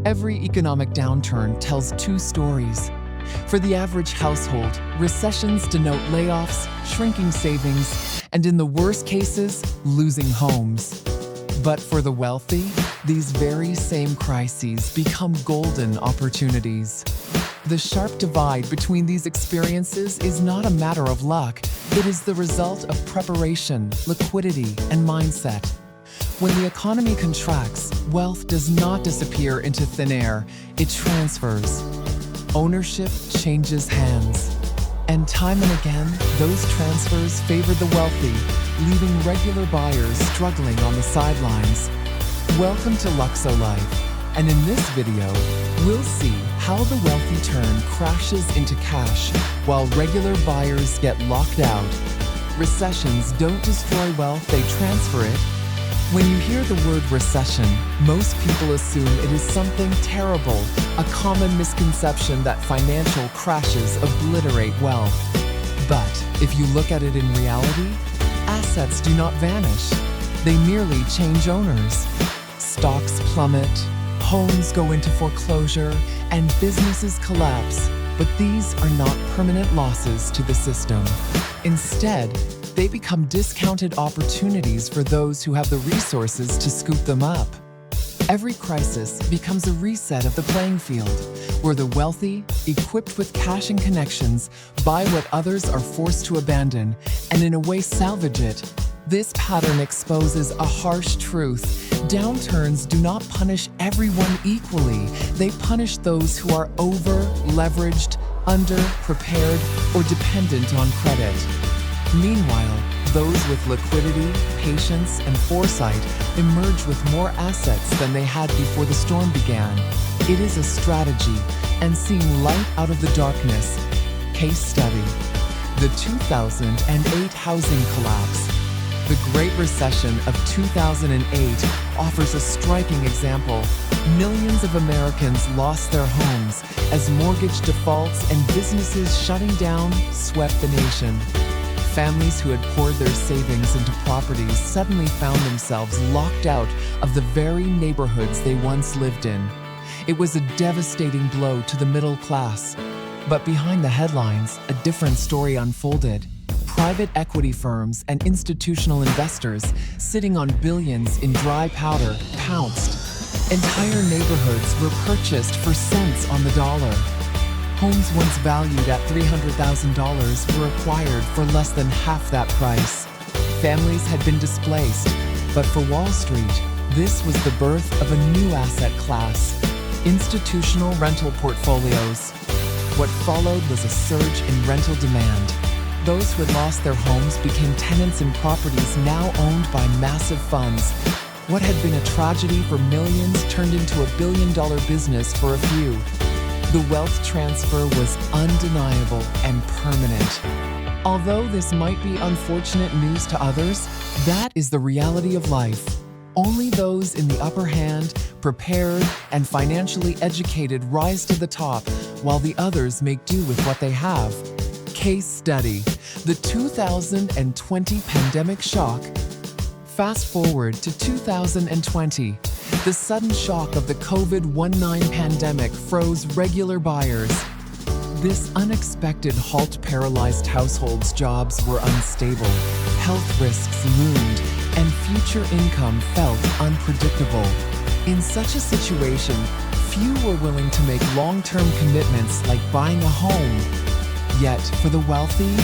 Every economic downturn tells two stories. For the average household, recessions denote layoffs, shrinking savings, and in the worst cases, losing homes. But for the wealthy, these very same crises become golden opportunities. The sharp divide between these experiences is not a matter of luck. It is the result of preparation, liquidity, and mindset. When the economy contracts, wealth does not disappear into thin air, it transfers. Ownership changes hands. And time and again, those transfers favor the wealthy, leaving regular buyers struggling on the sidelines. Welcome to Luxo-Life, and in this video, we'll see how the wealthy turn crashes into cash while regular buyers get locked out. Recessions don't destroy wealth, they transfer it. When you hear the word recession, most people assume it is something terrible, a common misconception that financial crashes obliterate wealth. But if you look at it in reality, assets do not vanish. They merely change owners. Stocks plummet, homes go into foreclosure, and businesses collapse. But these are not permanent losses to the system. Instead, they become discounted opportunities for those who have the resources to scoop them up. Every crisis becomes a reset of the playing field, where the wealthy, equipped with cash and connections, buy what others are forced to abandon, and in a way salvage it. This pattern exposes a harsh truth. Downturns do not punish everyone equally. They punish those who are over-leveraged, under-prepared, or dependent on credit. Meanwhile, those with liquidity, patience, and foresight emerge with more assets than they had before the storm began. It is a strategy, and seeing light out of the darkness. Case study: the 2008 housing collapse. The Great Recession of 2008 offers a striking example. Millions of Americans lost their homes as mortgage defaults and businesses shutting down swept the nation. Families who had poured their savings into properties suddenly found themselves locked out of the very neighborhoods they once lived in. It was a devastating blow to the middle class. But behind the headlines, a different story unfolded. Private equity firms and institutional investors sitting on billions in dry powder pounced. Entire neighborhoods were purchased for cents on the dollar. Homes once valued at $300,000 were acquired for less than half that price. Families had been displaced, but for Wall Street, this was the birth of a new asset class: institutional rental portfolios. What followed was a surge in rental demand. Those who had lost their homes became tenants in properties now owned by massive funds. What had been a tragedy for millions turned into a billion-dollar business for a few. The wealth transfer was undeniable and permanent. Although this might be unfortunate news to others, that is the reality of life. Only those in the upper hand, prepared, and financially educated rise to the top, while the others make do with what they have. Case study: the 2020 pandemic shock. Fast forward to 2020. The sudden shock of the COVID-19 pandemic froze regular buyers. This unexpected halt paralyzed households' jobs were unstable, health risks loomed, and future income felt unpredictable. In such a situation, few were willing to make long-term commitments like buying a home. Yet, for the wealthy,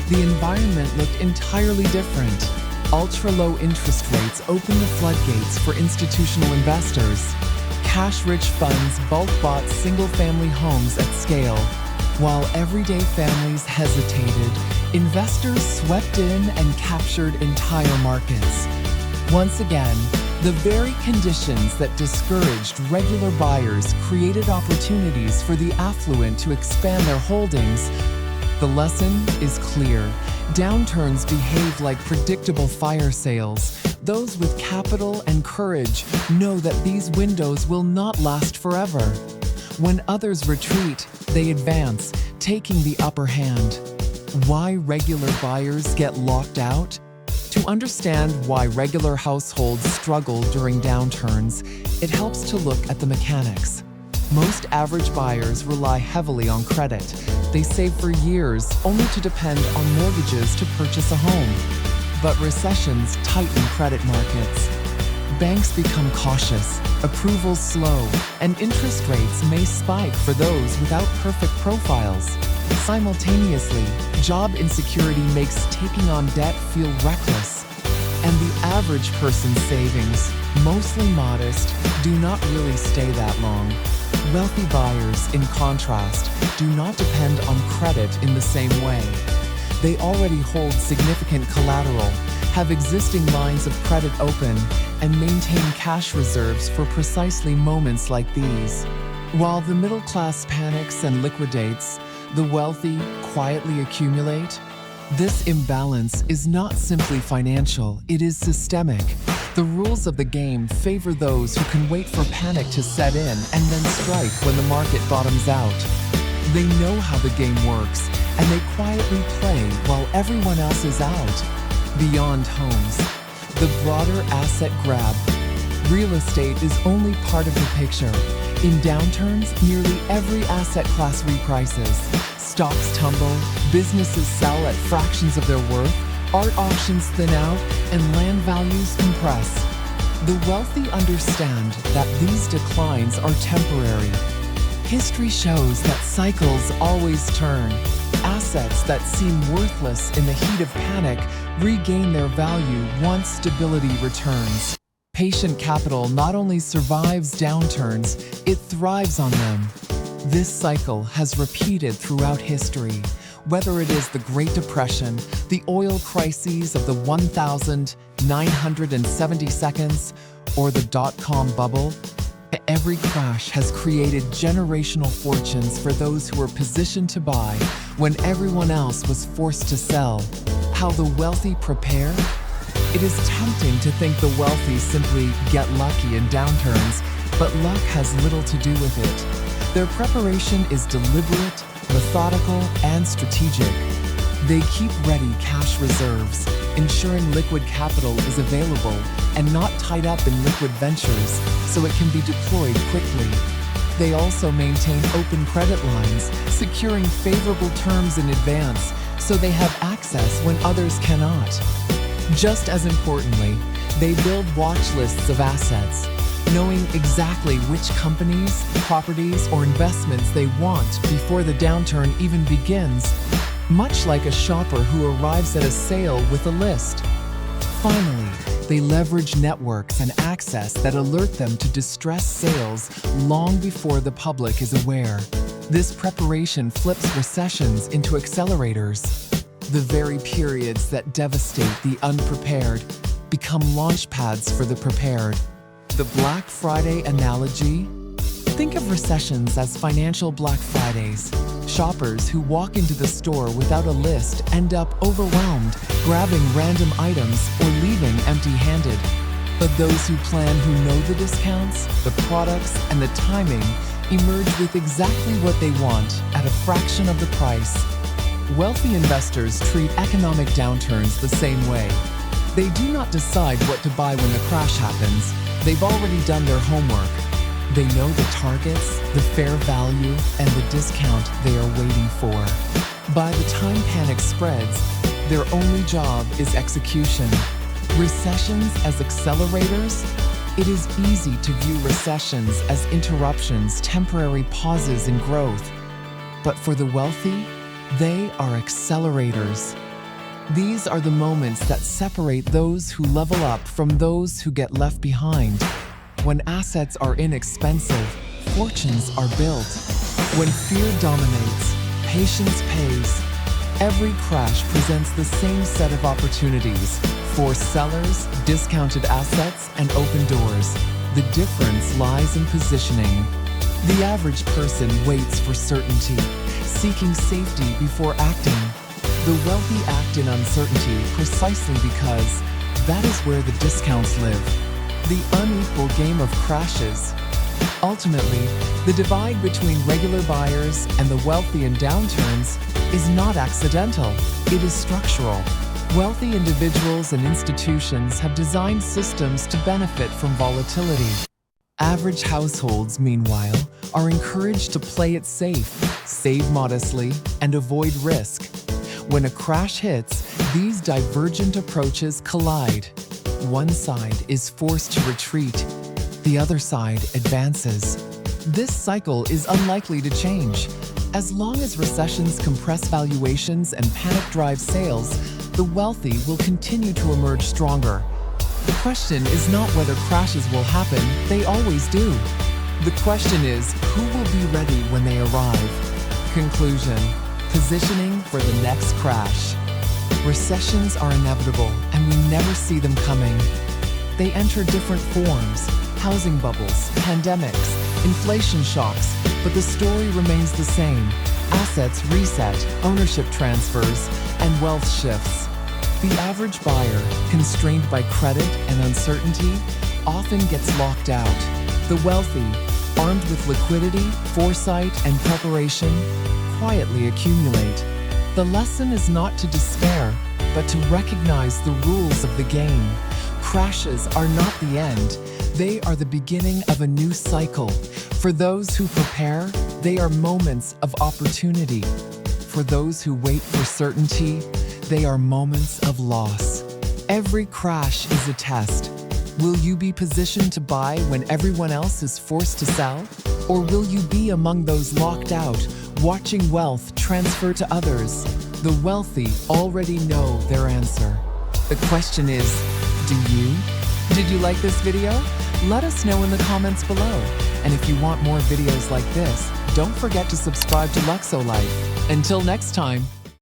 the environment looked entirely different. Ultra-low interest rates opened the floodgates for institutional investors. Cash-rich funds bulk bought single-family homes at scale. While everyday families hesitated, investors swept in and captured entire markets. Once again, the very conditions that discouraged regular buyers created opportunities for the affluent to expand their holdings. The lesson is clear. Downturns behave like predictable fire sales. Those with capital and courage know that these windows will not last forever. When others retreat, they advance, taking the upper hand. Why regular buyers get locked out? To understand why regular households struggle during downturns, it helps to look at the mechanics. Most average buyers rely heavily on credit. They save for years only to depend on mortgages to purchase a home. But recessions tighten credit markets. Banks become cautious, approvals slow, and interest rates may spike for those without perfect profiles. Simultaneously, job insecurity makes taking on debt feel reckless. And the average person's savings, mostly modest, do not really stay that long. Wealthy buyers, in contrast, do not depend on credit in the same way. They already hold significant collateral, have existing lines of credit open, and maintain cash reserves for precisely moments like these. While the middle class panics and liquidates, the wealthy quietly accumulate. This imbalance is not simply financial, it is systemic. The rules of the game favor those who can wait for panic to set in and then strike when the market bottoms out. They know how the game works, and they quietly play while everyone else is out. Beyond homes, the broader asset grab. Real estate is only part of the picture. In downturns, nearly every asset class reprices. Stocks tumble, businesses sell at fractions of their worth, art auctions thin out, and land values compress. The wealthy understand that these declines are temporary. History shows that cycles always turn. Assets that seem worthless in the heat of panic regain their value once stability returns. Patient capital not only survives downturns, it thrives on them. This cycle has repeated throughout history. Whether it is the Great Depression, the oil crises of the 1970 seconds, or the dot-com bubble, every crash has created generational fortunes for those who were positioned to buy when everyone else was forced to sell. How the wealthy prepare? It is tempting to think the wealthy simply get lucky in downturns, but luck has little to do with it. Their preparation is deliberate, methodical, and strategic. They keep ready cash reserves, ensuring liquid capital is available and not tied up in liquid ventures, so it can be deployed quickly. They also maintain open credit lines, securing favorable terms in advance, so they have access when others cannot. Just as importantly, they build watch lists of assets, knowing exactly which companies, properties, or investments they want before the downturn even begins, much like a shopper who arrives at a sale with a list. Finally, they leverage networks and access that alert them to distressed sales long before the public is aware. This preparation flips recessions into accelerators. The very periods that devastate the unprepared become launch pads for the prepared. The Black Friday analogy? Think of recessions as financial Black Fridays. Shoppers who walk into the store without a list end up overwhelmed, grabbing random items or leaving empty-handed. But those who plan, who know the discounts, the products, and the timing, emerge with exactly what they want at a fraction of the price. Wealthy investors treat economic downturns the same way. They do not decide what to buy when the crash happens. They've already done their homework. They know the targets, the fair value, and the discount they are waiting for. By the time panic spreads, their only job is execution. Recessions as accelerators? It is easy to view recessions as interruptions, temporary pauses in growth. But for the wealthy, they are accelerators. These are the moments that separate those who level up from those who get left behind. When assets are inexpensive, fortunes are built. When fear dominates, patience pays. Every crash presents the same set of opportunities for sellers, discounted assets, and open doors. The difference lies in positioning. The average person waits for certainty, seeking safety before acting. The wealthy act in uncertainty precisely because that is where the discounts live. The unequal game of crashes. Ultimately, the divide between regular buyers and the wealthy in downturns is not accidental, it is structural. Wealthy individuals and institutions have designed systems to benefit from volatility. Average households, meanwhile, are encouraged to play it safe, save modestly, and avoid risk. When a crash hits, these divergent approaches collide. One side is forced to retreat, the other side advances. This cycle is unlikely to change. As long as recessions compress valuations and panic drive sales, the wealthy will continue to emerge stronger. The question is not whether crashes will happen, they always do. The question is, who will be ready when they arrive? Conclusion: positioning for the next crash. Recessions are inevitable, and we never see them coming. They enter different forms: housing bubbles, pandemics, inflation shocks, but the story remains the same. Assets reset, ownership transfers, and wealth shifts. The average buyer, constrained by credit and uncertainty, often gets locked out. The wealthy, armed with liquidity, foresight, and preparation, quietly accumulate. The lesson is not to despair, but to recognize the rules of the game. Crashes are not the end. They are the beginning of a new cycle. For those who prepare, they are moments of opportunity. For those who wait for certainty, they are moments of loss. Every crash is a test. Will you be positioned to buy when everyone else is forced to sell? Or will you be among those locked out, watching wealth transfer to others? The wealthy already know their answer. The question is, do you? Did you like this video? Let us know in the comments below. And if you want more videos like this, don't forget to subscribe to Luxo-Life. Until next time.